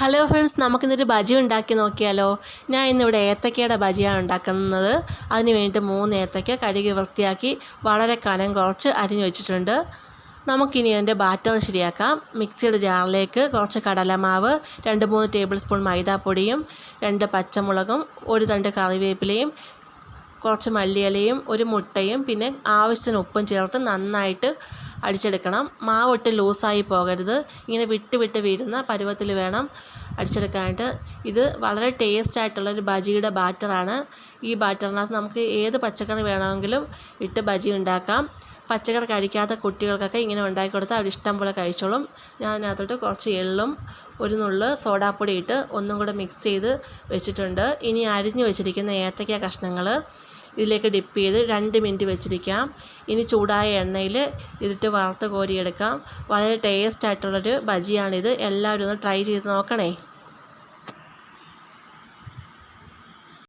Hello friends, നമുക്കിന്നൊരു ബജി ഉണ്ടാക്കി നോക്കിയാലോ. ഞാൻ ഇന്നിവിടെ ഏത്തക്കയുടെ ബജിയാണ് ഉണ്ടാക്കുന്നത്. അതിന് വേണ്ടിയിട്ട് 3 ഏത്തക്ക കഴുകി വൃത്തിയാക്കി വളരെ കനം കുറച്ച് അരിഞ്ഞു വെച്ചിട്ടുണ്ട്. നമുക്കിനി അതിൻ്റെ ബാറ്റർ ശരിയാക്കാം. മിക്സിയുടെ ജാറിലേക്ക് കുറച്ച് കടലമാവ്, 2-3 ടേബിൾ സ്പൂൺ മൈദാപ്പൊടിയും 2 പച്ചമുളകും 1 തണ്ട് കറിവേപ്പിലയും കുറച്ച് മല്ലിയിലയും 1 മുട്ടയും പിന്നെ ആവശ്യത്തിന് ഉപ്പും ചേർത്ത് നന്നായിട്ട് അടിച്ചെടുക്കണം. മാവ് ഒട്ടും ലൂസായി പോകരുത്. ഇങ്ങനെ വിട്ട് വീഴുന്ന പരുവത്തിൽ വേണം അടിച്ചെടുക്കാനായിട്ട്. ഇത് വളരെ ടേസ്റ്റ് ആയിട്ടുള്ളൊരു ബജിയുടെ ബാറ്ററാണ്. ഈ ബാറ്ററിനകത്ത് നമുക്ക് ഏത് പച്ചക്കറി വേണമെങ്കിലും ഇട്ട് ബജി ഉണ്ടാക്കാം. പച്ചക്കറി കഴിക്കാത്ത കുട്ടികൾക്കൊക്കെ ഇങ്ങനെ ഉണ്ടാക്കി കൊടുത്താൽ അവർ ഇഷ്ടം പോലെ കഴിച്ചോളും. ഞാൻ അതിനകത്തോട്ട് കുറച്ച് എള്ളും 1 നുള്ള് സോഡാപ്പൊടി ഇട്ട് ഒന്നും കൂടെ മിക്സ് ചെയ്ത് വെച്ചിട്ടുണ്ട്. ഇനി അരിഞ്ഞു വെച്ചിരിക്കുന്ന ഏത്തക്ക കഷ്ണങ്ങൾ ഇതിലേക്ക് ഡിപ്പ് ചെയ്ത് 2 മിനിറ്റ് വെച്ചിരിക്കാം. ഇനി ചൂടായ എണ്ണയിൽ ഇതിട്ട് വറുത്ത് കോരിയെടുക്കാം. വളരെ ടേസ്റ്റ് ആയിട്ടുള്ളൊരു ബജിയാണിത്. എല്ലാവരും ഒന്ന് ട്രൈ ചെയ്ത് നോക്കണേ.